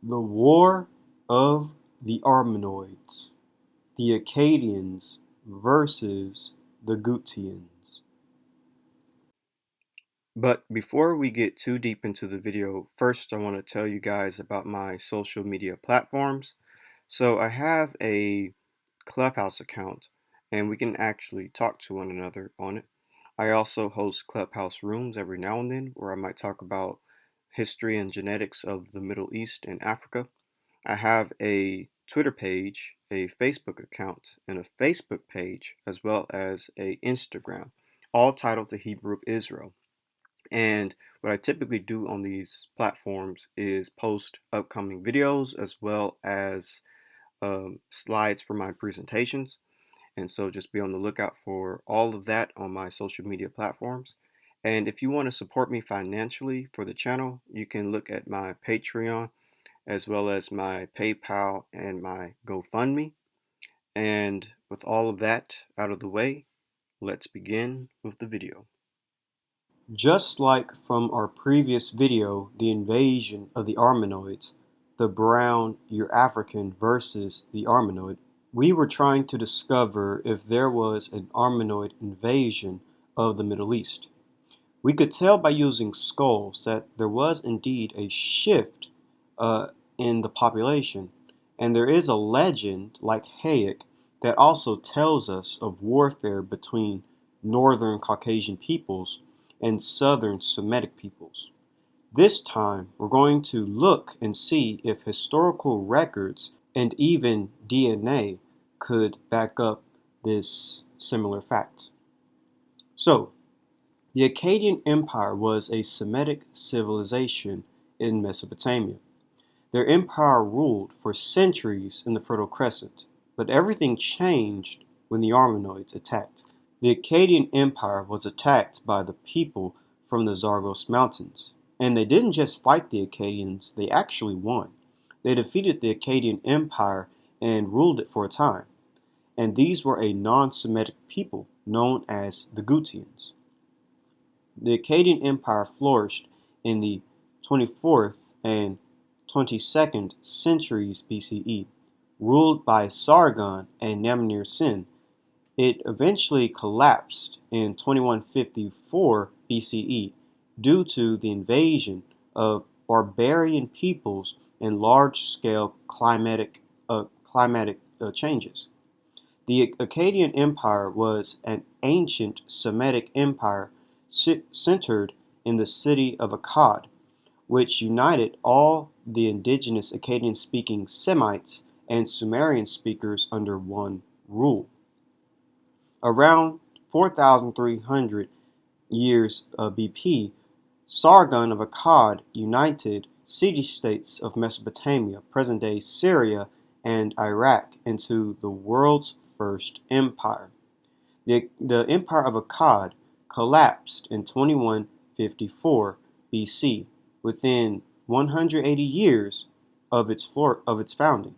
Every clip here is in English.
The War of the Armenoids, the Acadians versus the Gutians. But before we get too deep into the video, first I want to tell you guys about my social media platforms. So I have a Clubhouse account and we can actually talk to one another on it. I also host Clubhouse rooms every now and then where I might talk about history and genetics of the Middle East and Africa. I have a Twitter page, a Facebook account, and a Facebook page, as well as a Instagram, all titled The Hebrew of Israel. And what I typically do on these platforms is post upcoming videos as well as slides for my presentations. And so just be on the lookout for all of that on my social media platforms. And if you want to support me financially for the channel, you can look at my Patreon as well as my PayPal and my GoFundMe. And with all of that out of the way, let's begin with the video. Just like from our previous video, the invasion of the Armenoids, the brown Eurafrican versus the Armenoid, we were trying to discover if there was an Armenoid invasion of the Middle East. We could tell by using skulls that there was indeed a shift in the population, and there is a legend like Hayek that also tells us of warfare between northern Caucasian peoples and southern Semitic peoples. This time, we're going to look and see if historical records and even DNA could back up this similar fact. So, the Akkadian Empire was a Semitic civilization in Mesopotamia. Their empire ruled for centuries in the Fertile Crescent, but everything changed when the Armenoids attacked. The Akkadian Empire was attacked by the people from the Zagros Mountains, and they didn't just fight the Akkadians, they actually won. They defeated the Akkadian Empire and ruled it for a time, and these were a non-Semitic people known as the Gutians. The Akkadian Empire flourished in the 24th and 22nd centuries BCE, ruled by Sargon and Namir-Sin. It eventually collapsed in 2154 BCE due to the invasion of barbarian peoples and large-scale climatic changes. The Akkadian Empire was an ancient Semitic empire centered in the city of Akkad, which united all the indigenous Akkadian-speaking Semites and Sumerian speakers under one rule. Around 4,300 years BP, Sargon of Akkad united city-states of Mesopotamia, present-day Syria, and Iraq into the world's first empire. The Empire of Akkad collapsed in 2154 BC, within 180 years of its founding.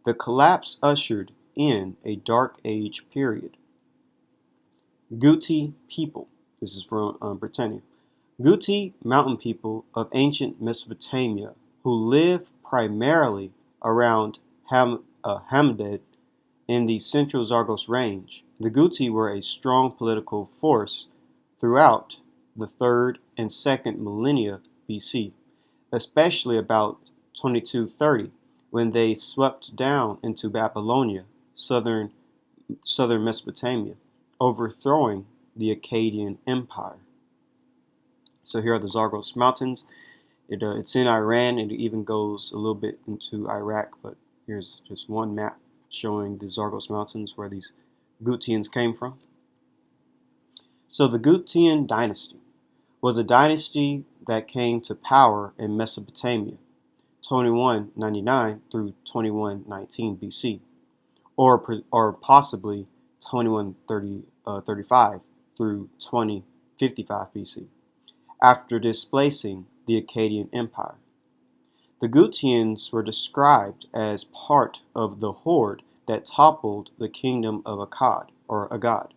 The collapse ushered in a Dark Age period. Guti people. This is from Britannia. Guti mountain people of ancient Mesopotamia who lived primarily around Hamded in the central Zagros range. The Guti were a strong political force throughout the 3rd and 2nd millennia BC, especially about 2230 when they swept down into Babylonia, southern Mesopotamia, overthrowing the Akkadian Empire. So here are the Zagros Mountains. It's in Iran, and it even goes a little bit into Iraq, but here's just one map showing the Zagros Mountains where these Gutians came from. So the Gutian dynasty was a dynasty that came to power in Mesopotamia, 2199 through 2119 BC, or possibly 2135 through 2055 BC, after displacing the Akkadian Empire. The Gutians were described as part of the horde that toppled the kingdom of Akkad, or Agad.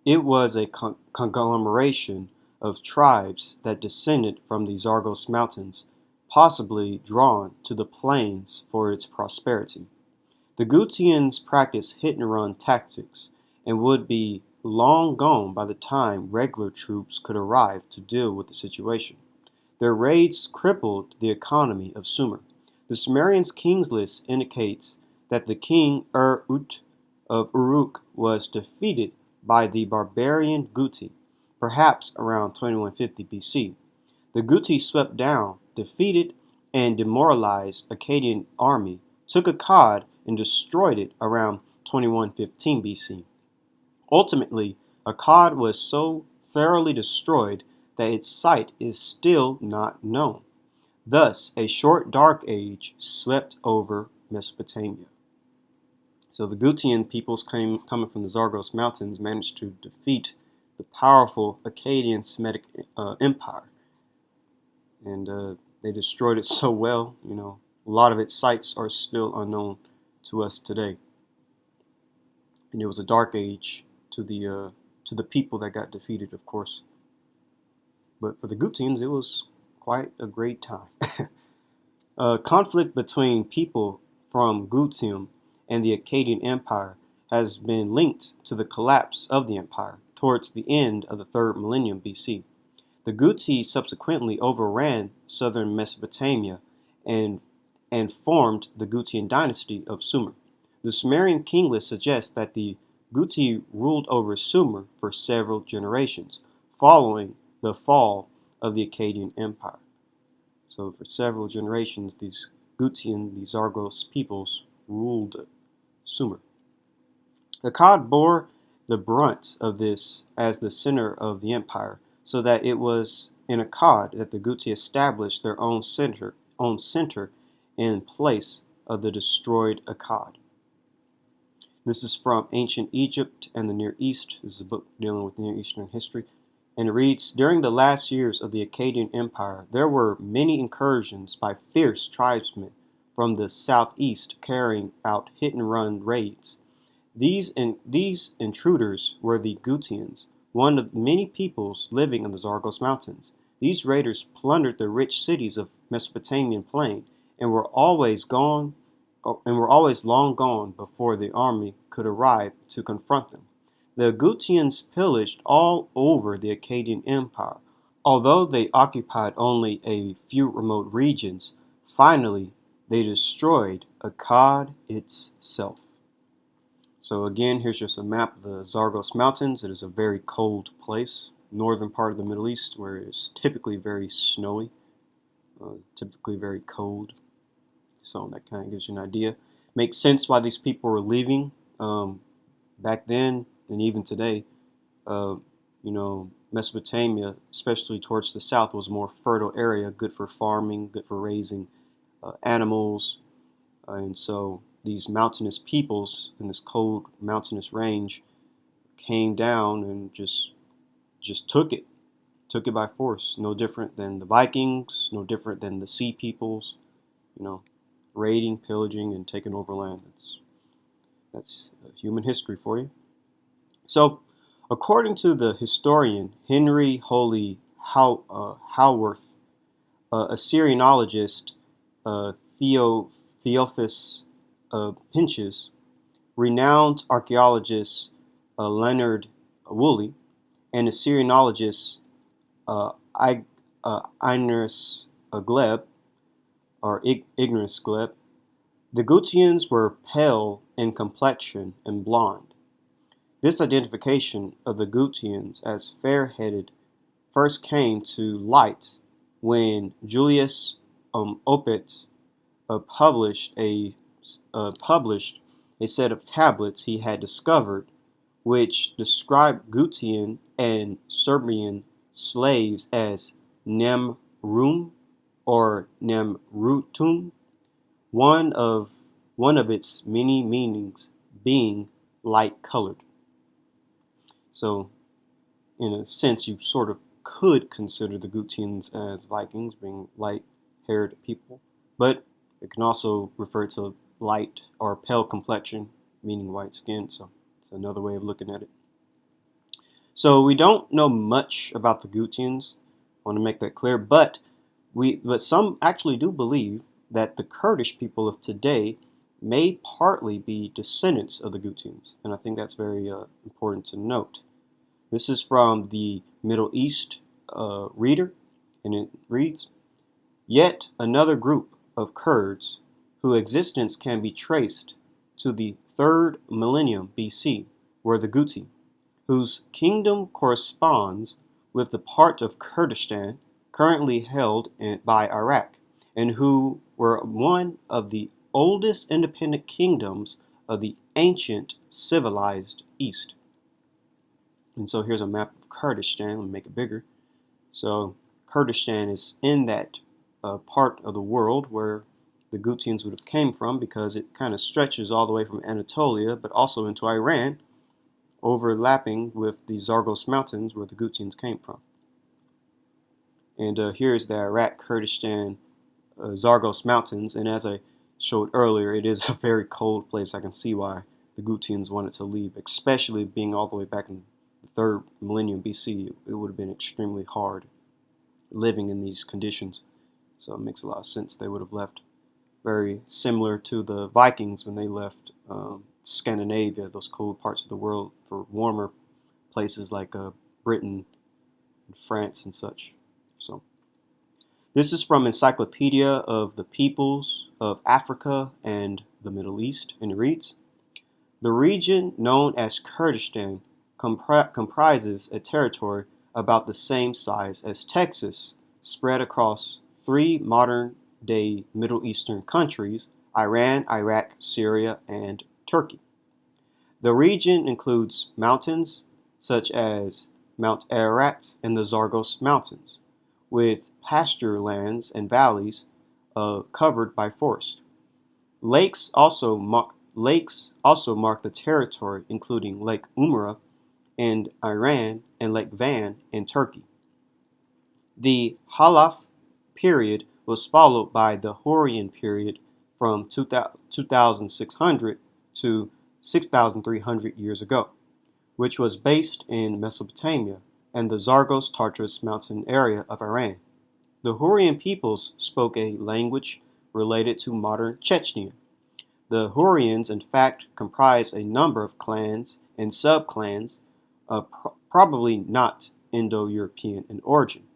It was a conglomeration of tribes that descended from the Zagros Mountains, possibly drawn to the plains for its prosperity. The Gutians practiced hit-and-run tactics and would be long gone by the time regular troops could arrive to deal with the situation. Their raids crippled the economy of Sumer. The Sumerian kings list indicates that the king Ur-Ut of Uruk was defeated by the barbarian Guti, perhaps around 2150 BC. The Guti swept down, defeated, and demoralized Akkadian army, took Akkad and destroyed it around 2115 BC. Ultimately, Akkad was so thoroughly destroyed that its site is still not known. Thus, a short dark age swept over Mesopotamia. So the Gutian peoples coming from the Zagros Mountains managed to defeat the powerful Akkadian Semitic empire. And they destroyed it so well, a lot of its sites are still unknown to us today. And it was a dark age to the people that got defeated, of course. But for the Gutians, it was quite a great time. Conflict between people from Gutium and the Akkadian Empire has been linked to the collapse of the empire towards the end of the 3rd millennium BC. The Guti subsequently overran southern Mesopotamia and formed the Gutian dynasty of Sumer. The Sumerian king list suggests that the Guti ruled over Sumer for several generations, following the fall of the Akkadian Empire. So for several generations, these Gutian, these Zagros peoples, ruled Sumer. Akkad bore the brunt of this as the center of the empire, so that it was in Akkad that the Guti established their own center in place of the destroyed Akkad. This is from Ancient Egypt and the Near East. This is a book dealing with Near Eastern history. And it reads, during the last years of the Akkadian Empire, there were many incursions by fierce tribesmen from the southeast carrying out hit-and-run raids. These intruders were the Gutians, one of many peoples living in the Zagros Mountains. These raiders plundered the rich cities of Mesopotamian plain and were always long gone before the army could arrive to confront them. The Gutians pillaged all over the Akkadian Empire. Although they occupied only a few remote regions, finally they destroyed Akkad itself. So again, here's just a map of the Zagros Mountains. It is a very cold place, northern part of the Middle East, where it's typically very snowy, typically very cold. So that kind of gives you an idea. Makes sense why these people were leaving back then and even today. Mesopotamia, especially towards the south, was a more fertile area, good for farming, good for raising animals. And so these mountainous peoples in this cold mountainous range came down and just took it by force. No different than the Vikings, no different than the sea peoples, raiding, pillaging, and taking over land. That's human history for you. So, according to the historian Henry Holy Howarth, Assyrianologist Theophilus Pinches, renowned archaeologist Leonard Woolley, and Assyrianologist Ignorus Gleb, the Gutians were pale in complexion and blonde. This identification of the Gutians as fair-headed first came to light when Julius Opet published a set of tablets he had discovered, which described Gutian and Serbian slaves as Nemrum or Nemrutum, one of its many meanings being light-colored. So, in a sense, you sort of could consider the Gutians as Vikings, being light-haired people, but it can also refer to light or pale complexion, meaning white skin. So it's another way of looking at it. So we don't know much about the Gutians. I want to make that clear, but But some actually do believe that the Kurdish people of today may partly be descendants of the Gutians, and I think that's very important to note. This is from the Middle East Reader, and it reads, "Yet another group of Kurds whose existence can be traced to the 3rd millennium BC were the Guti, whose kingdom corresponds with the part of Kurdistan currently held by Iraq, and who were one of the oldest independent kingdoms of the ancient civilized East." And so here's a map of Kurdistan. Let me make it bigger. So Kurdistan is in that part of the world where the Gutians would have came from, because it kind of stretches all the way from Anatolia, but also into Iran, overlapping with the Zagros Mountains where the Gutians came from. And here's the Iraq, Kurdistan, Zagros Mountains. And as I showed earlier, it is a very cold place. I can see why the Gutians wanted to leave, especially being all the way back in the 3rd millennium BC. It would have been extremely hard living in these conditions. So it makes a lot of sense they would have left. Very similar to the Vikings when they left Scandinavia, those cold parts of the world, for warmer places like Britain and France and such. So this is from Encyclopedia of the Peoples of Africa and the Middle East, and it reads, "The region known as Kurdistan comprises a territory about the same size as Texas, spread across 3 modern-day Middle Eastern countries: Iran, Iraq, Syria, and Turkey. The region includes mountains such as Mount Ararat and the Zagros Mountains, with pasture lands and valleys covered by forest. Lakes also mark the territory, including Lake Umara in Iran and Lake Van in Turkey. The Halaf period was followed by the Hurrian period from 2600 to 6300 years ago, which was based in Mesopotamia and the Zagros-Tartars mountain area of Iran. The Hurrian peoples spoke a language related to modern Chechnya. The Hurrians, in fact, comprised a number of clans and sub-clans, probably not Indo-European in origin.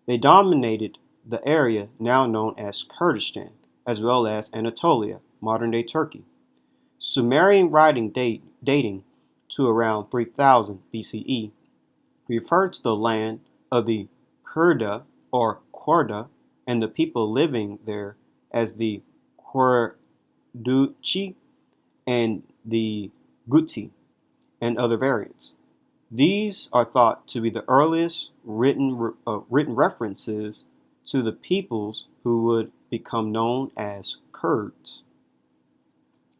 They dominated the area now known as Kurdistan, as well as Anatolia, modern-day Turkey. Sumerian writing dating to around 3000 BCE referred to the land of the Kurda or Korda and the people living there as the Korduchi and the Guti, and other variants. These are thought to be the earliest written references to the peoples who would become known as Kurds.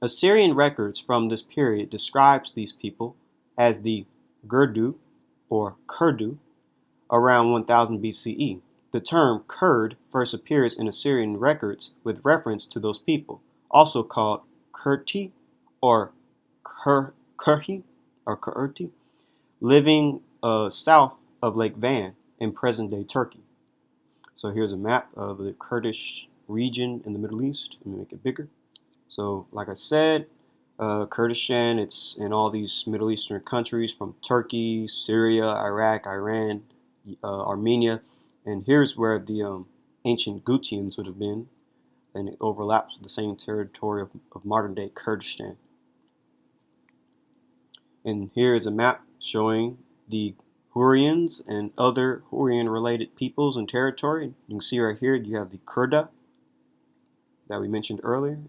Assyrian records from this period describes these people as the Gurdu or Kurdu around 1000 BCE. The term Kurd first appears in Assyrian records with reference to those people, also called Kurti or Kurhi or Kurti, living south of Lake Van in present-day Turkey. So here's a map of the Kurdish region in the Middle East. Let me make it bigger. So like I said, Kurdistan, it's in all these Middle Eastern countries from Turkey, Syria, Iraq, Iran, Armenia, and here's where the ancient Gutians would have been, and it overlaps with the same territory of modern-day Kurdistan. And here is a map showing the Hurrians and other Hurrian-related peoples and territory. You can see right here you have the Kurda that we mentioned earlier,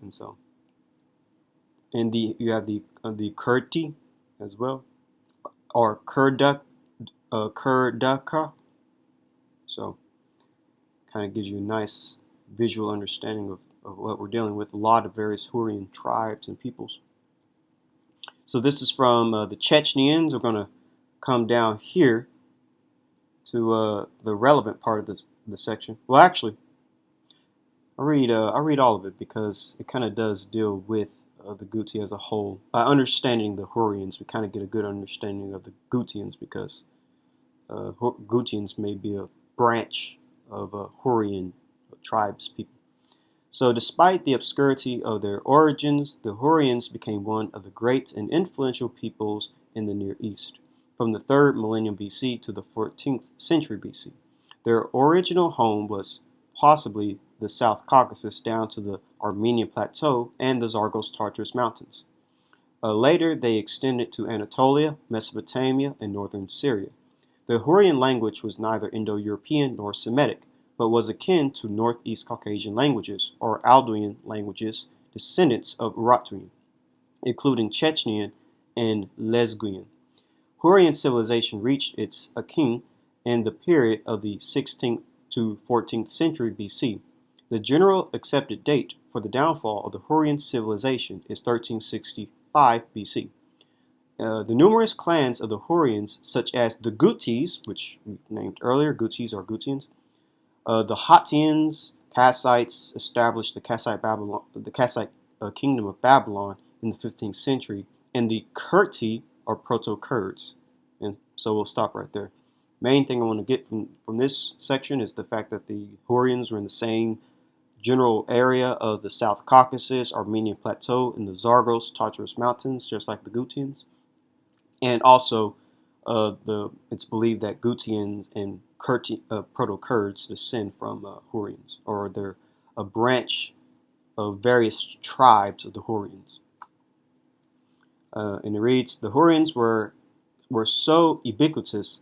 and you have the Kurti as well, or Kurdaka. So kind of gives you a nice visual understanding of what we're dealing with. A lot of various Hurrian tribes and peoples. So this is from the Chechnyans. We're going to come down here to the relevant part of the section. Well, actually, I'll read all of it because it kind of does deal with the Guti as a whole. By understanding the Hurrians, we kind of get a good understanding of the Gutians, because Gutians may be a branch of Hurrian tribes people. So despite the obscurity of their origins, the Hurrians became one of the great and influential peoples in the Near East, from the 3rd millennium BC to the 14th century BC. Their original home was possibly the South Caucasus down to the Armenian Plateau and the Zagros-Tartars Mountains. Later, they extended to Anatolia, Mesopotamia, and northern Syria. The Hurrian language was neither Indo-European nor Semitic, but was akin to Northeast Caucasian languages, or Alduin languages, descendants of Urartuan, including Chechenian and Lezgian. Hurrian civilization reached its akin in the period of the 16th to 14th century BC. The general accepted date for the downfall of the Hurrian civilization is 1365 BC. The numerous clans of the Hurrians, such as the Gutis, which we named earlier, Gutis or Gutians, the Hattians, Kassites established the Kassite kingdom of Babylon in the 15th century, and the Kurti or Proto-Kurds. And so we'll stop right there. Main thing I want to get from this section is the fact that the Hurrians were in the same general area of the South Caucasus, Armenian Plateau, and the Zagros-Tartars Mountains, just like the Gutians. And also, it's believed that Gutians and Proto-Kurds descend from Hurrians, or they're a branch of various tribes of the Hurrians. And it reads, the Hurrians were so ubiquitous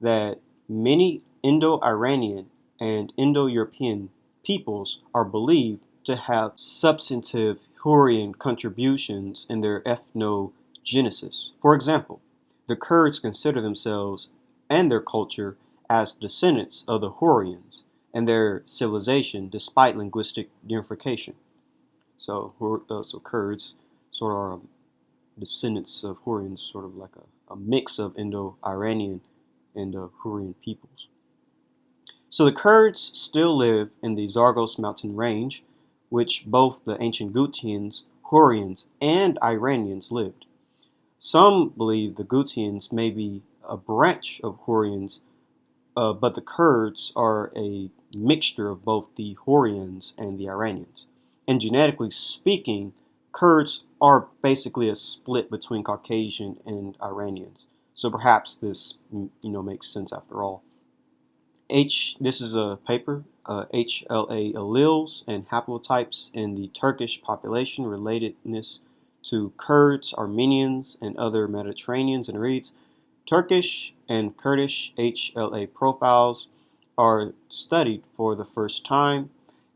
that many Indo-Iranian and Indo-European peoples are believed to have substantive Hurrian contributions in their ethnogenesis. For example, the Kurds consider themselves and their culture as descendants of the Hurrians and their civilization despite linguistic unification. So Kurds sort of are descendants of Hurrians, sort of like a mix of Indo-Iranian and Hurrian peoples. So the Kurds still live in the Zagros mountain range, which both the ancient Gutians, Hurrians, and Iranians lived. Some believe the Gutians may be a branch of Hurrians, but the Kurds are a mixture of both the Hurrians and the Iranians. And genetically speaking, Kurds are basically a split between Caucasian and Iranians. So perhaps this, makes sense after all. This is a paper, HLA alleles and haplotypes in the Turkish population, relatedness to Kurds, Armenians, and other Mediterraneans, and it reads, Turkish and Kurdish HLA profiles are studied for the first time.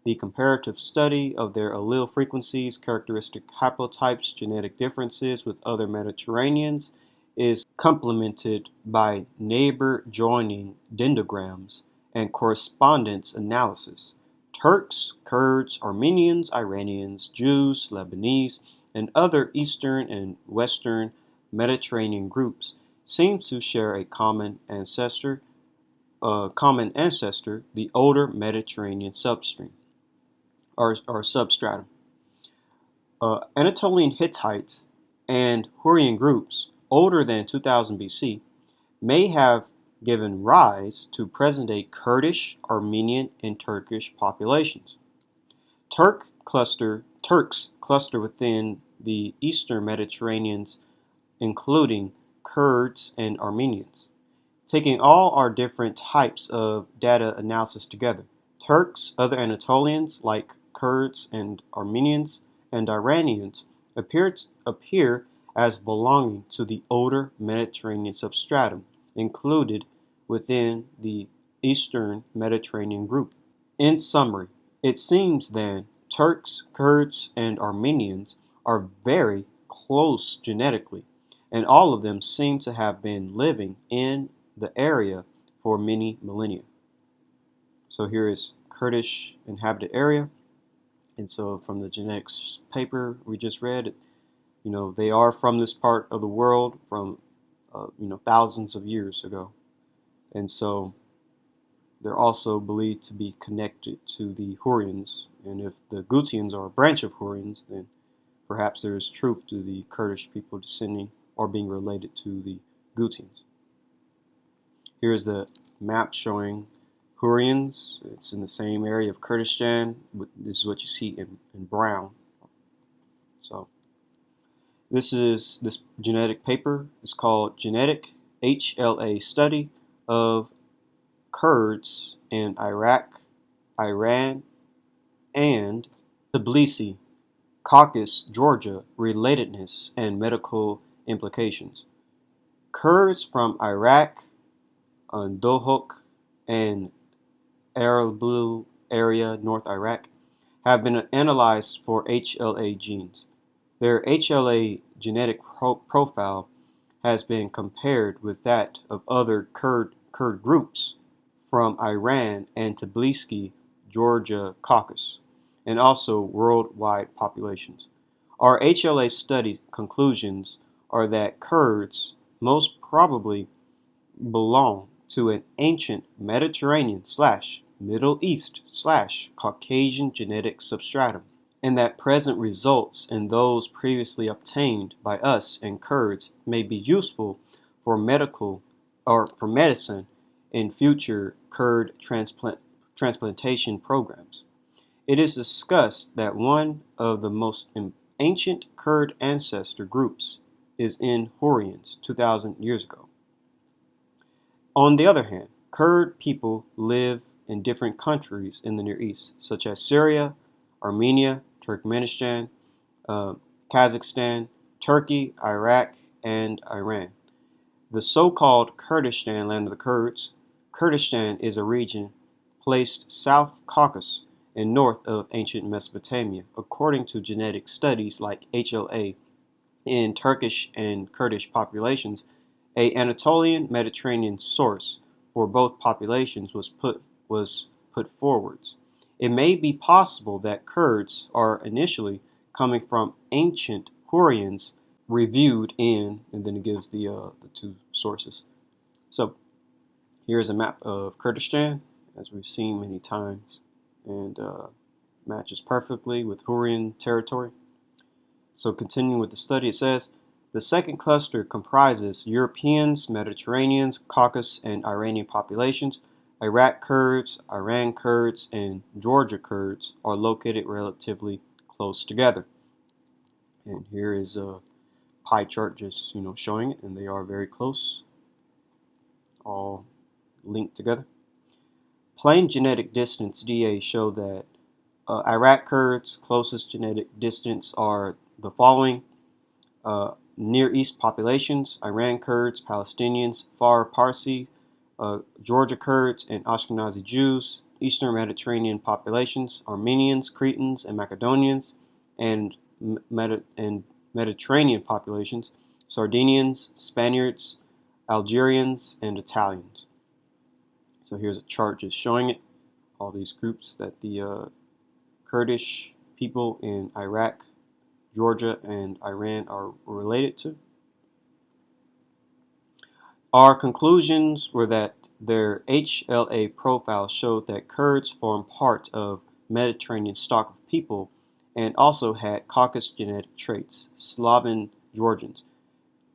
The comparative study of their allele frequencies, characteristic haplotypes, genetic differences with other Mediterraneans is complemented by neighbor joining dendrograms and correspondence analysis. Turks, Kurds, Armenians, Iranians, Jews, Lebanese, and other Eastern and Western Mediterranean groups seem to share a common ancestor, the older Mediterranean substream or substratum. Anatolian Hittite and Hurrian groups older than 2000 BC may have given rise to present-day Kurdish, Armenian, and Turkish populations. Turks cluster within the Eastern Mediterraneans, including Kurds and Armenians. Taking all our different types of data analysis together, Turks, other Anatolians like Kurds and Armenians, and Iranians appear as belonging to the older Mediterranean substratum included within the Eastern Mediterranean group. In summary, it seems then Turks, Kurds, and Armenians are very close genetically, and all of them seem to have been living in the area for many millennia. So here is Kurdish inhabited area. And so from the genetics paper we just read, they are from this part of the world from, thousands of years ago. And so they're also believed to be connected to the Hurrians. And if the Gutians are a branch of Hurrians, then perhaps there is truth to the Kurdish people descending or being related to the Gutians. Here is the map showing Hurrians, it's in the same area of Kurdistan. This is what you see in brown. So this genetic paper is called Genetic HLA Study of Kurds in Iraq, Iran, and Tbilisi, Caucasus, Georgia, relatedness and medical implications. Kurds from Iraq, Dohuk, and Erbil area, North Iraq, have been analyzed for HLA genes. Their HLA genetic profile has been compared with that of other Kurd groups from Iran and Tbilisi, Georgia, Caucasus, and also worldwide populations. Our HLA study conclusions are that Kurds most probably belong to an ancient Mediterranean/Middle East/Caucasian genetic substratum, and that present results in those previously obtained by us and Kurds may be useful for medical or for medicine in future Kurd transplantation programs. It is discussed that one of the most ancient Kurd ancestor groups is in Hurrians 2,000 years ago. On the other hand, Kurd people live in different countries in the Near East, such as Syria, Armenia, Turkmenistan, Kazakhstan, Turkey, Iraq, and Iran. The so-called Kurdistan, land of the Kurds, Kurdistan is a region placed South Caucasus and north of ancient Mesopotamia, according to genetic studies like HLA in Turkish and Kurdish populations. An Anatolian Mediterranean source for both populations was put forwards. It may be possible that Kurds are initially coming from ancient Hurrians reviewed in, and then it gives the two sources. So here's a map of Kurdistan, as we've seen many times, and matches perfectly with Hurrian territory. So continuing with the study, it says, the second cluster comprises Europeans, Mediterraneans, Caucasus, and Iranian populations. Iraq Kurds, Iran Kurds, and Georgia Kurds are located relatively close together. And here is a pie chart just showing it, and they are very close, all linked together. Plain genetic distance DA show that Iraq Kurds closest genetic distance are the following. Near East populations, Iran Kurds, Palestinians, Far Parsi, Georgia Kurds, and Ashkenazi Jews. Eastern Mediterranean populations, Armenians, Cretans, and Macedonians, and Mediterranean populations, Sardinians, Spaniards, Algerians, and Italians. So here's a chart just showing it, all these groups that the Kurdish people in Iraq, Georgia, and Iran are related to. Our conclusions were that their HLA profile showed that Kurds form part of Mediterranean stock of people and also had Caucasus genetic traits, Slavic Georgians.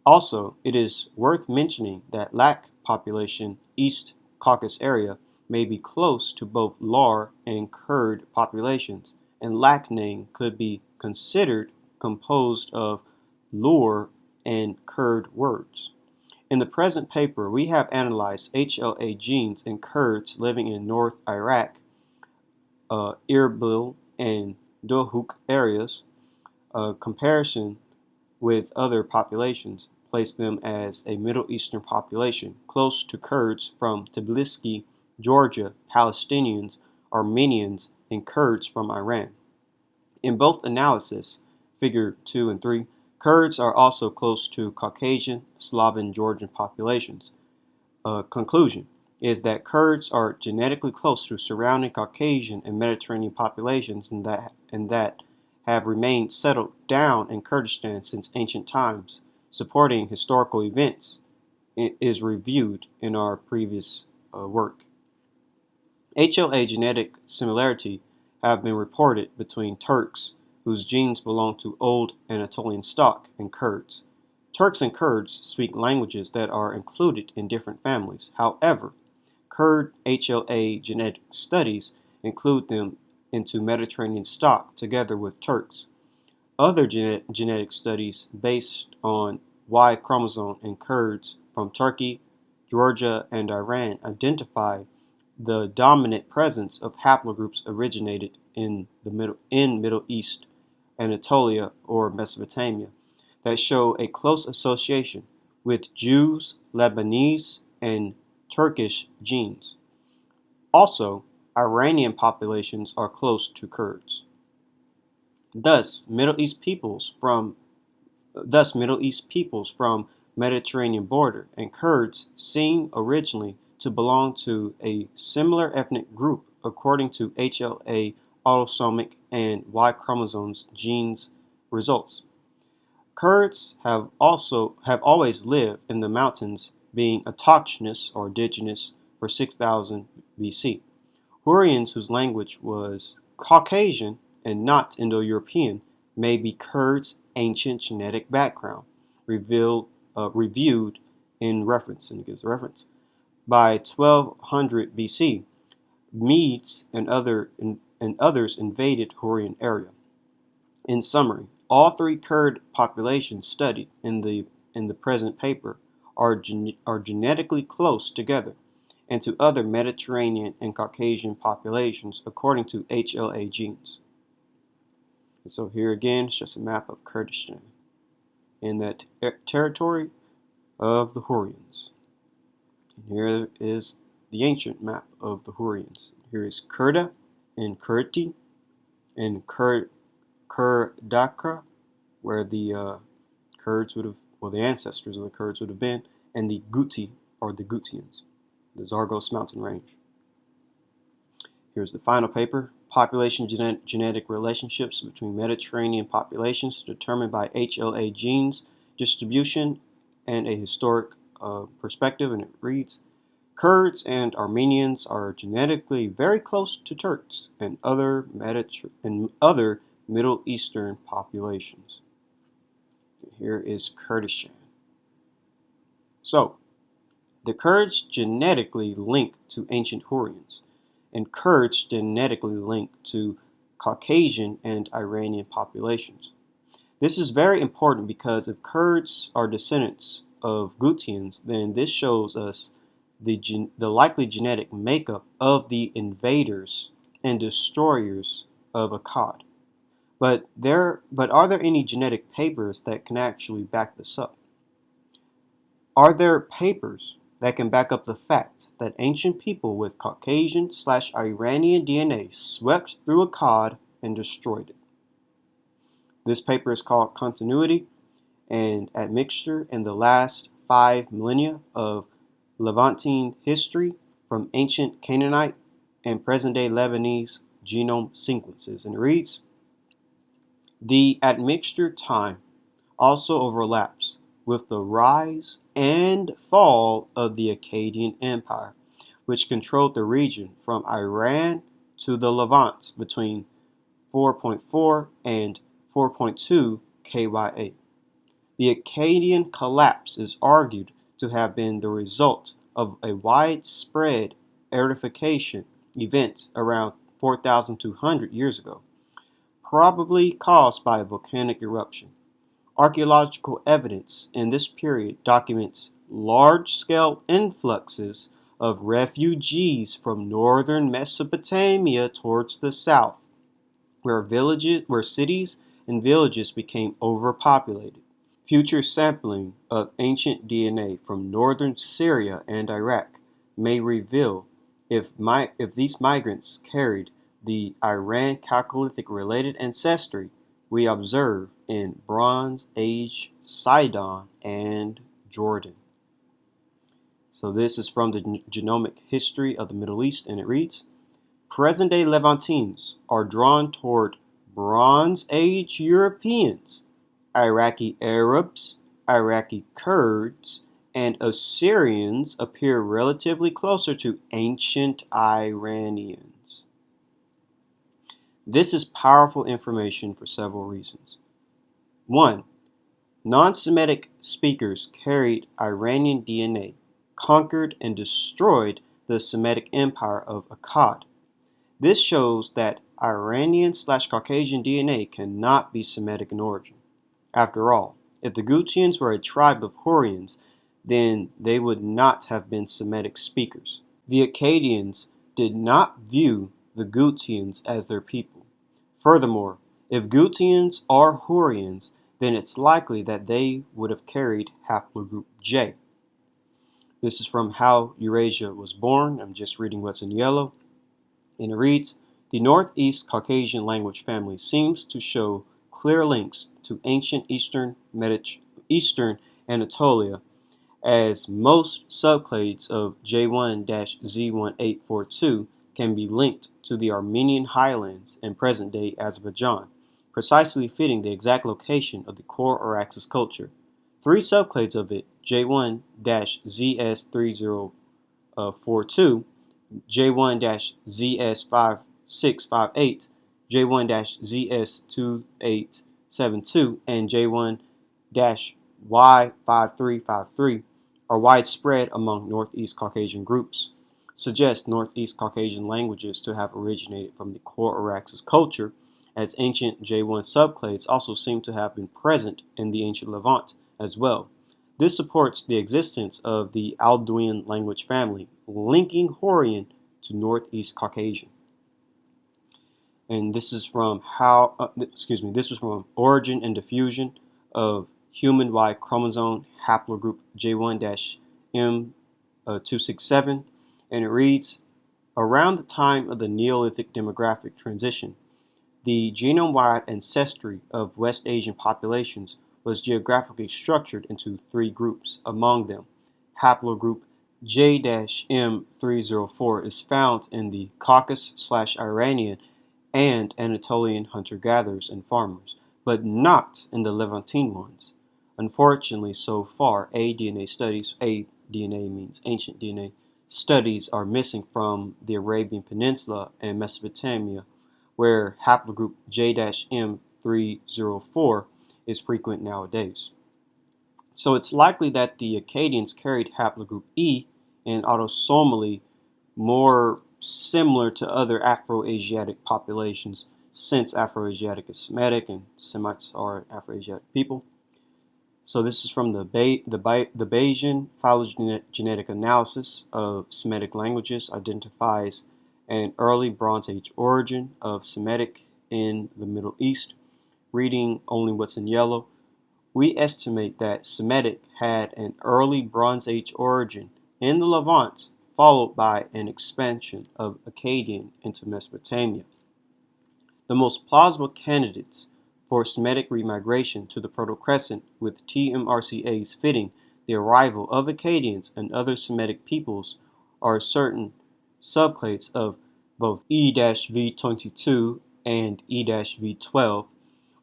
Also, it is worth mentioning that Lak population, East Caucasus area, may be close to both Lar and Kurd populations, and Lak name could be considered composed of Lur and Kurd words. In the present paper, we have analyzed HLA genes in Kurds living in North Iraq, Erbil, and Dohuk areas. Comparison with other populations place them as a Middle Eastern population, close to Kurds from Tbilisi, Georgia, Palestinians, Armenians, and Kurds from Iran. In both analysis, figure 2 and 3, Kurds are also close to Caucasian, Slavic Georgian populations. Conclusion is that Kurds are genetically close to surrounding Caucasian and Mediterranean populations and that have remained settled down in Kurdistan since ancient times, supporting historical events is reviewed in our previous work. HLA genetic similarity have been reported between Turks, whose genes belong to old Anatolian stock, and Kurds. Turks and Kurds speak languages that are included in different families. However, Kurd HLA genetic studies include them into Mediterranean stock together with Turks. Other genetic studies based on Y chromosome in Kurds from Turkey, Georgia, and Iran identify the dominant presence of haplogroups originated in Middle East, Anatolia, or Mesopotamia that show a close association with Jews, Lebanese, and Turkish genes. Also, Iranian populations are close to Kurds. Thus, Middle East peoples from Mediterranean border and Kurds seem originally to belong to a similar ethnic group according to HLA autosomic and Y chromosomes genes results. Kurds have always lived in the mountains, being autochthonous or indigenous for 6000 BC. Hurrians, whose language was Caucasian and not Indo-European, may be Kurds' ancient genetic background, reviewed in reference, and it gives a reference. By 1200 BC, Medes and others invaded Hurrian area. In summary, all three Kurd populations studied in the present paper are genetically close together and to other Mediterranean and Caucasian populations according to HLA genes. And so here again, it's just a map of Kurdistan in that territory of the Hurrians. And here is the ancient map of the Hurrians. Here is Kurda and Kurti and Kurdakra, where the Kurds would have, well, the ancestors of the Kurds would have been, and the Guti, or the Gutians, the Zagros mountain range. Here's the final paper, population genetic relationships between Mediterranean populations determined by HLA genes distribution and a historic perspective, and it reads, Kurds and Armenians are genetically very close to Turks and other Middle Eastern populations. Here is Kurdistan. So, the Kurds genetically linked to ancient Hurrians, and Kurds genetically linked to Caucasian and Iranian populations. This is very important because if Kurds are descendants of Gutians, then this shows us the likely genetic makeup of the invaders and destroyers of Akkad. But are there any genetic papers that can actually back this up? Are there papers that can back up the fact that ancient people with Caucasian/Iranian DNA swept through Akkad and destroyed it? This paper is called Continuity and Admixture in the Last 5 Millennia of Levantine History from Ancient Canaanite and Present-day Lebanese Genome Sequences. And it reads, the admixture time also overlaps with the rise and fall of the Akkadian Empire, which controlled the region from Iran to the Levant between 4.4 and 4.2 KYA. The Akkadian collapse is argued to have been the result of a widespread aerification event around 4,200 years ago, probably caused by a volcanic eruption. Archaeological evidence in this period documents large-scale influxes of refugees from northern Mesopotamia towards the south, where cities and villages became overpopulated. Future sampling of ancient DNA from northern Syria and Iraq may reveal if these migrants carried the Iran Chalcolithic related ancestry we observe in Bronze Age Sidon and Jordan. So this is from the Genomic History of the Middle East, and it reads, present-day Levantines are drawn toward Bronze Age Europeans, Iraqi Arabs, Iraqi Kurds, and Assyrians appear relatively closer to ancient Iranians. This is powerful information for several reasons. 1. Non-Semitic speakers carried Iranian DNA, conquered and destroyed the Semitic Empire of Akkad. This shows that Iranian/Caucasian DNA cannot be Semitic in origin. After all, if the Gutians were a tribe of Hurrians, then they would not have been Semitic speakers. The Acadians did not view the Gutians as their people. Furthermore, if Gutians are Hurrians, then it's likely that they would have carried haplogroup J. This is from How Eurasia Was Born. I'm just reading what's in yellow. And it reads, the Northeast Caucasian language family seems to show clear links to ancient Eastern Anatolia, as most subclades of J1-Z1842 can be linked to the Armenian highlands and present-day Azerbaijan, precisely fitting the exact location of the core Araxes culture. Three subclades of it, J1-ZS3042, J1-ZS5658, J1-ZS2872, and J1-Y5353 are widespread among Northeast Caucasian groups, suggest Northeast Caucasian languages to have originated from the core Araxes culture, as ancient J1 subclades also seem to have been present in the ancient Levant as well. This supports the existence of the Alduin language family, linking Hurrian to Northeast Caucasian. And this is from this was from Origin and Diffusion of Human Y Chromosome Haplogroup J1-M267, and it reads, around the time of the Neolithic demographic transition, the genome-wide ancestry of West Asian populations was geographically structured into three groups. Among them, haplogroup J-M304 is found in the Caucasus/Iranian and Anatolian hunter-gatherers and farmers, but not in the Levantine ones. Unfortunately, so far, DNA means ancient DNA, studies are missing from the Arabian Peninsula and Mesopotamia, where haplogroup J-M304 is frequent nowadays. So it's likely that the Acadians carried haplogroup E and autosomally more similar to other Afro-Asiatic populations, since Afro-Asiatic is Semitic and Semites are Afro-Asiatic people. So this is from the Bayesian phylogenetic analysis of Semitic languages identifies an early Bronze Age origin of Semitic in the Middle East. Reading only what's in yellow, we estimate that Semitic had an early Bronze Age origin in the Levant, followed by an expansion of Akkadian into Mesopotamia. The most plausible candidates for Semitic remigration to the Fertile Crescent, with TMRCAs fitting the arrival of Akkadians and other Semitic peoples, are certain subclades of both E-V22 and E-V12,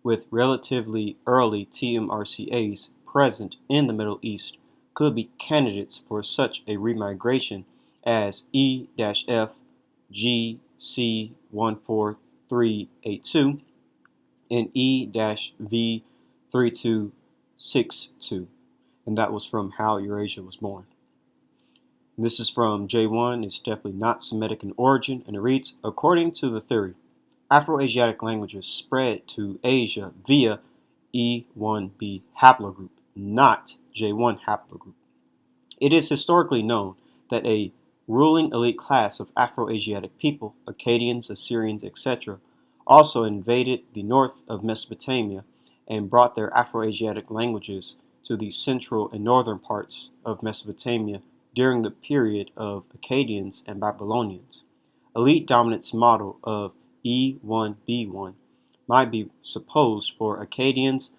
with relatively early TMRCAs present in the Middle East, could be candidates for such a remigration as E-F GC14382 and E-V3262. And that was from How Eurasia Was Born. And this is from J1. It's definitely not Semitic in origin, and it reads, according to the theory, Afro-Asiatic languages spread to Asia via E1b haplogroup, not J1 haplogroup. It is historically known that a ruling elite class of Afro-Asiatic people, Acadians, Assyrians, etc., also invaded the north of Mesopotamia and brought their Afro-Asiatic languages to the central and northern parts of Mesopotamia during the period of Akkadians and Babylonians. Elite dominance model of E1b1 might be supposed for Akkadians,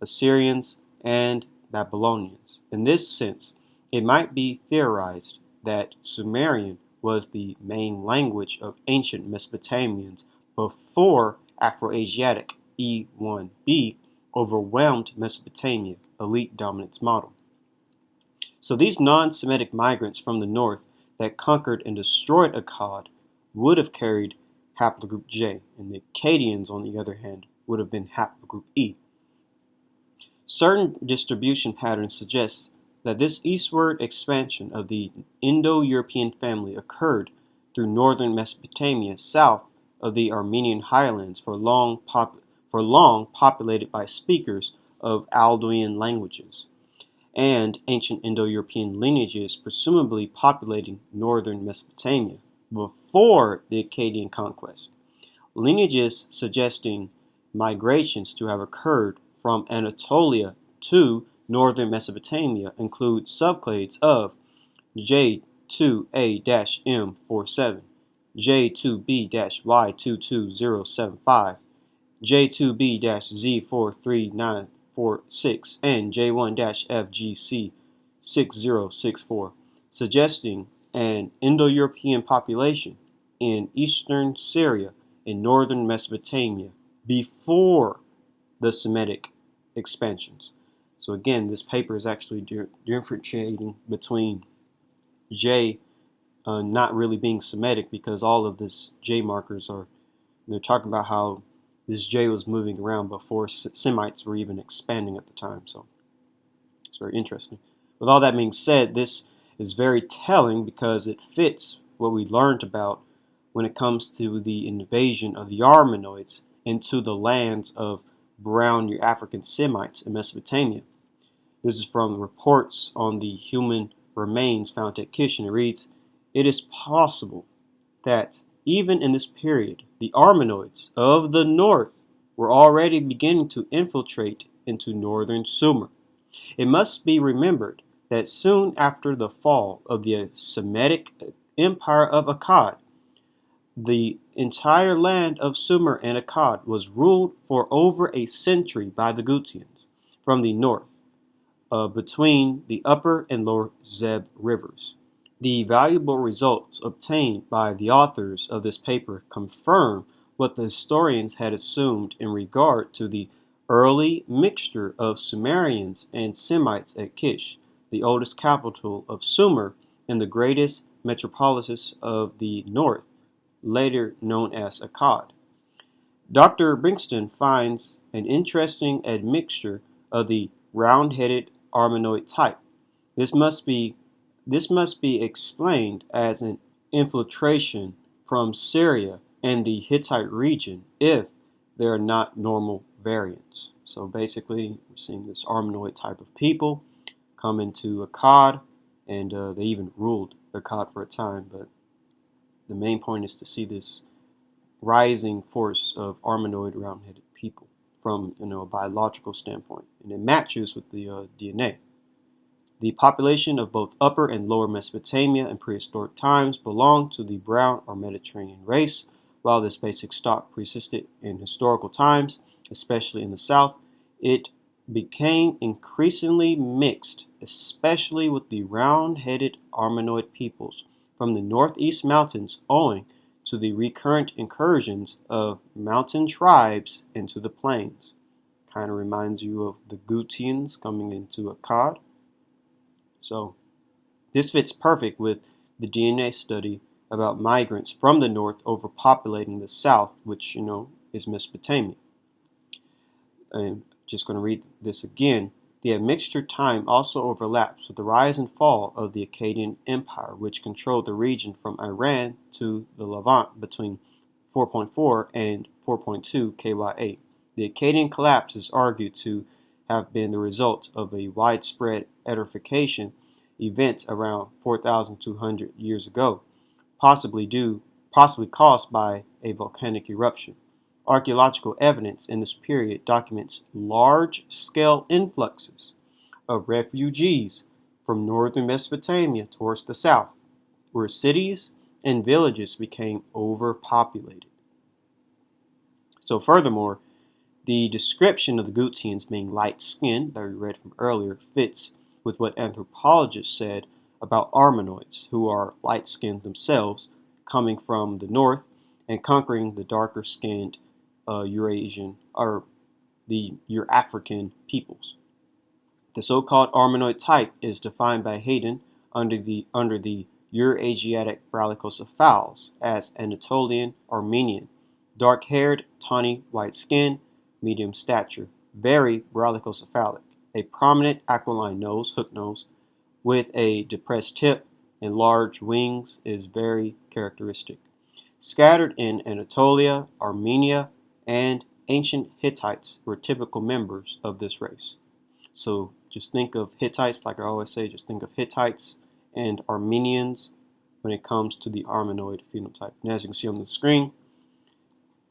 Assyrians, and Babylonians. In this sense, it might be theorized that Sumerian was the main language of ancient Mesopotamians before Afro-Asiatic E1b overwhelmed Mesopotamia, elite dominance model. So these non-Semitic migrants from the north that conquered and destroyed Akkad would have carried haplogroup J, and the Acadians, on the other hand, would have been haplogroup E. Certain distribution patterns suggest that this eastward expansion of the Indo-European family occurred through northern Mesopotamia south of the Armenian highlands for long populated by speakers of Aldoian languages, and ancient Indo-European lineages presumably populating northern Mesopotamia before the Akkadian conquest. Lineages suggesting migrations to have occurred from Anatolia to northern Mesopotamia include subclades of J2A-M47, J2B-Y22075, J2B-Z43946, and J1-FGC6064, suggesting an Indo-European population in eastern Syria and northern Mesopotamia before the Semitic expansions. So again, this paper is actually differentiating between J not really being Semitic, because all of this J markers they're talking about how this J was moving around before Semites were even expanding at the time. So it's very interesting. With all that being said, this is very telling because it fits what we learned about when it comes to the invasion of the Armenoids into the lands of brown African Semites in Mesopotamia. This is from reports on the human remains found at Kish, and it reads, "It is possible that even in this period, the Armenoids of the north were already beginning to infiltrate into northern Sumer. It must be remembered that soon after the fall of the Semitic Empire of Akkad, the entire land of Sumer and Akkad was ruled for over a century by the Gutians from the north, between the upper and lower Zeb rivers. The valuable results obtained by the authors of this paper confirm what the historians had assumed in regard to the early mixture of Sumerians and Semites at Kish, the oldest capital of Sumer and the greatest metropolis of the north, later known as Akkad. Dr. Bringston finds an interesting admixture of the round-headed Armenoid type. This must be explained as an infiltration from Syria and the Hittite region if there are not normal variants. So basically, we're seeing this Armenoid type of people come into Akkad, and they even ruled Akkad for a time. But the main point is to see this rising force of Armenoid round-headed people from a biological standpoint, and it matches with the DNA. The population of both Upper and Lower Mesopotamia in prehistoric times belonged to the brown or Mediterranean race. While this basic stock persisted in historical times, especially in the south, it became increasingly mixed, especially with the round-headed Armenoid peoples from the northeast mountains, owing to the recurrent incursions of mountain tribes into the plains. Kind of reminds you of the Gutians coming into Akkad. So this fits perfect with the DNA study about migrants from the north overpopulating the south, which, is Mesopotamia. I'm just going to read this again. The admixture time also overlaps with the rise and fall of the Akkadian Empire, which controlled the region from Iran to the Levant between 4.4 and 4.2 KYA. The Akkadian collapse is argued to have been the result of a widespread edification event around 4,200 years ago, possibly caused by a volcanic eruption. Archaeological evidence in this period documents large-scale influxes of refugees from northern Mesopotamia towards the south, where cities and villages became overpopulated. So furthermore, the description of the Gutians being light-skinned that we read from earlier fits with what anthropologists said about Armenoids, who are light-skinned themselves, coming from the north and conquering the darker-skinned Eurasian or the Eurafrican peoples. The so-called Armenoid type is defined by Hayden under the Eurasiatic brachycephals as Anatolian Armenian, dark-haired, tawny white skin, medium stature, very brachycephalic, a prominent aquiline nose, hook nose, with a depressed tip and large wings is very characteristic. Scattered in Anatolia, Armenia, and ancient Hittites were typical members of this race. So just think of Hittites, like I always say, just think of Hittites and Armenians when it comes to the Armenoid phenotype. And as you can see on the screen,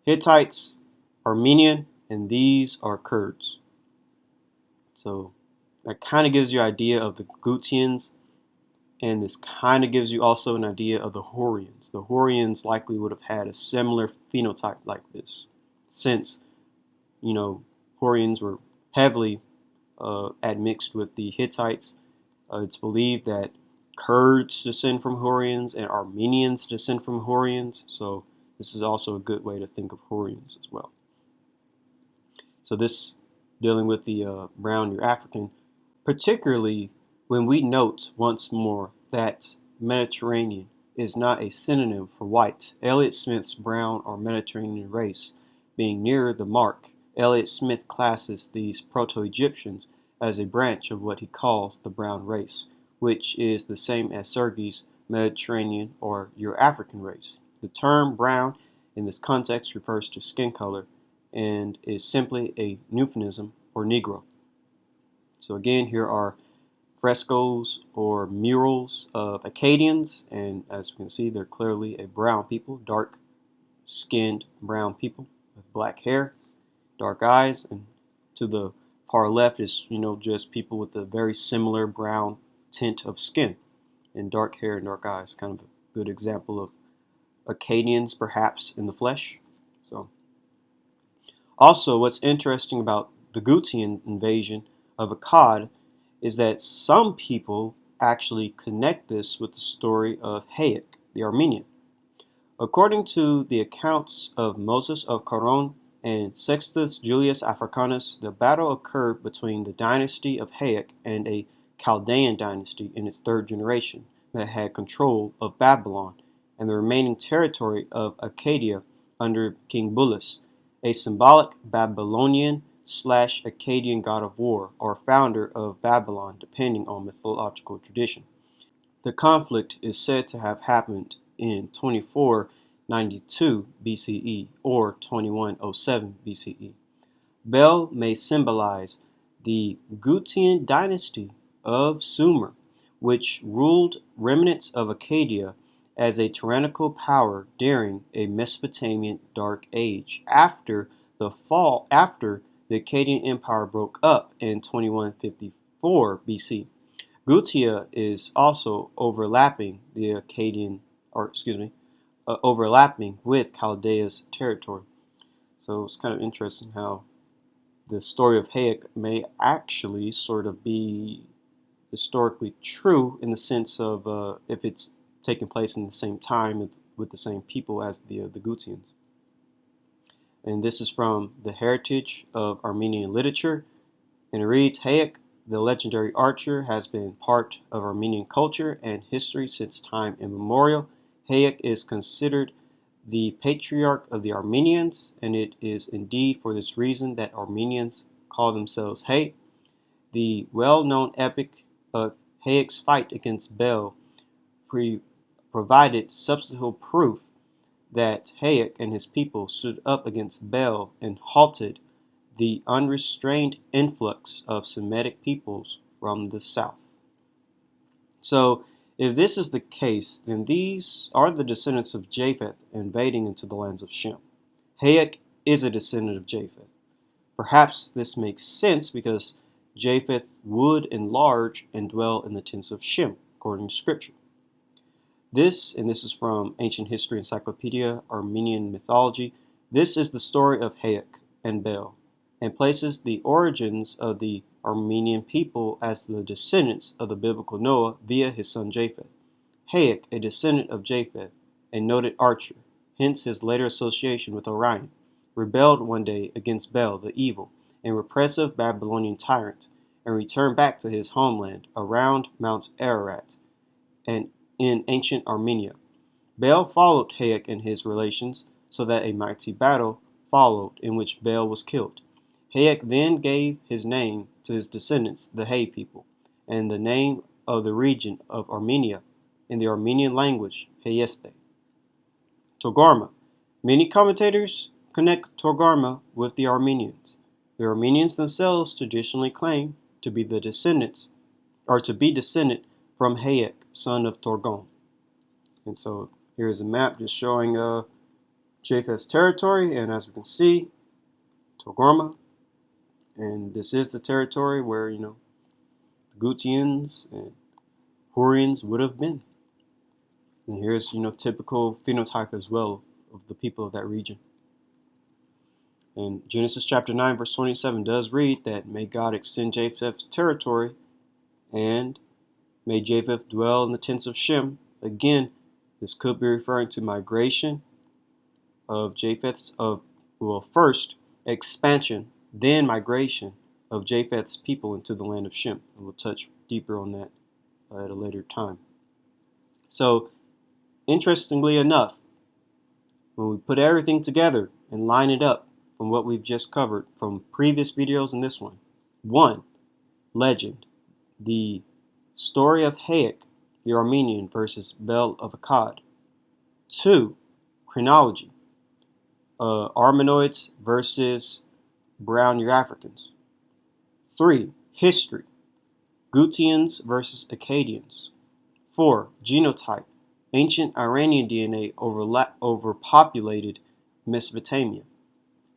Hittites, Armenian, and these are Kurds. So that kind of gives you an idea of the Gutians, and this kind of gives you also an idea of the Hurrians. The Hurrians likely would have had a similar phenotype like this, since, Hurrians were heavily admixed with the Hittites. It's believed that Kurds descend from Hurrians and Armenians descend from Hurrians. So this is also a good way to think of Hurrians as well. So this dealing with the brown Euro-African, particularly when we note once more that Mediterranean is not a synonym for white. Elliott Smith's brown or Mediterranean race being nearer the mark, Elliott Smith classes these Proto-Egyptians as a branch of what he calls the brown race, which is the same as Sergey's Mediterranean or Euro-African race. The term brown in this context refers to skin color and is simply a euphemism for Negro. So again, here are frescoes or murals of Acadians, and as you can see, they're clearly a brown people, dark-skinned brown people with black hair, dark eyes, and to the far left is, just people with a very similar brown tint of skin and dark hair and dark eyes. Kind of a good example of Acadians, perhaps, in the flesh. So, also, what's interesting about the Gutian invasion of Akkad is that some people actually connect this with the story of Hayek, the Armenian. According to the accounts of Moses of Caron and Sextus Julius Africanus, the battle occurred between the dynasty of Hayek and a Chaldean dynasty in its third generation that had control of Babylon and the remaining territory of Acadia under King Bulus, a symbolic Babylonian/Akkadian god of war or founder of Babylon, depending on mythological tradition. The conflict is said to have happened in 2492 BCE or 2107 BCE. Bel may symbolize the Gutian dynasty of Sumer, which ruled remnants of Acadia as a tyrannical power during a Mesopotamian Dark Age after the Akkadian Empire broke up in 2154 BC. Gutia is also overlapping overlapping with Chaldea's territory. So it's kind of interesting how the story of Hayek may actually sort of be historically true in the sense of if it's taking place in the same time with the same people as the Gutians. And this is from the Heritage of Armenian Literature, and it reads, Hayek, the legendary archer, has been part of Armenian culture and history since time immemorial. Hayek is considered the patriarch of the Armenians, and it is indeed for this reason that Armenians call themselves Hay. The well-known epic of Hayek's fight against Bel provided substantial proof that Hayek and his people stood up against Bel and halted the unrestrained influx of Semitic peoples from the south. So, if this is the case, then these are the descendants of Japheth invading into the lands of Shem. Hayek is a descendant of Japheth. Perhaps this makes sense because Japheth would enlarge and dwell in the tents of Shem, according to Scripture. This is from Ancient History Encyclopedia, Armenian Mythology. This is the story of Hayek and Bel, and places the origins of the Armenian people as the descendants of the biblical Noah via his son Japheth. Hayek, a descendant of Japheth, a noted archer, hence his later association with Orion, rebelled one day against Bel, the evil and repressive Babylonian tyrant, and returned back to his homeland around Mount Ararat and in ancient Armenia. Bel followed Hayek and his relations, so that a mighty battle followed in which Bel was killed. Hayek then gave his name to his descendants, the Hay people, and the name of the region of Armenia in the Armenian language, Hayeste. Togarma. Many commentators connect Togarma with the Armenians. The Armenians themselves traditionally claim to be the descendants, or to be descendant from Hayek, son of Torgon. And so here's a map just showing Japheth's territory, and as we can see, Togarma, and this is the territory where, the Gutians and Hurrians would have been. And here's, typical phenotype as well of the people of that region. And Genesis chapter 9, verse 27 does read that, may God extend Japheth's territory, and may Japheth dwell in the tents of Shem. Again, this could be referring to migration of Japheth's, first expansion, then migration of Japheth's people into the land of Shem. And we'll touch deeper on that at a later time. So, interestingly enough, when we put everything together and line it up from what we've just covered from previous videos and this one, 1. Legend, the story of Hayek, the Armenian, versus Bel of Akkad. 2. Chronology, Armenoids versus brown Eurafricans. 3. History, Gutians versus Acadians. 4. Genotype, ancient Iranian DNA overpopulated Mesopotamia.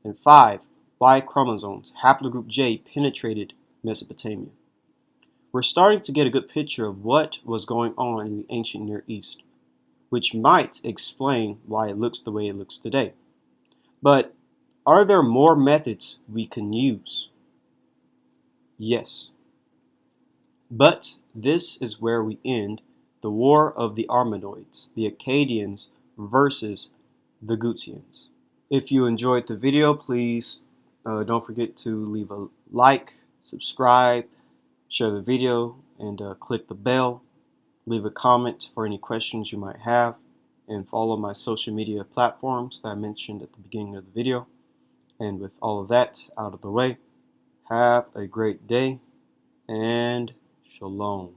And 5. Y chromosomes, haplogroup J penetrated Mesopotamia. We're starting to get a good picture of what was going on in the ancient Near East, which might explain why it looks the way it looks today. But are there more methods we can use? Yes. But this is where we end the War of the Armenoids, the Acadians versus the Gutians. If you enjoyed the video, please don't forget to leave a like, subscribe, share the video, and click the bell. Leave a comment for any questions you might have, and follow my social media platforms that I mentioned at the beginning of the video. And with all of that out of the way, have a great day, and shalom.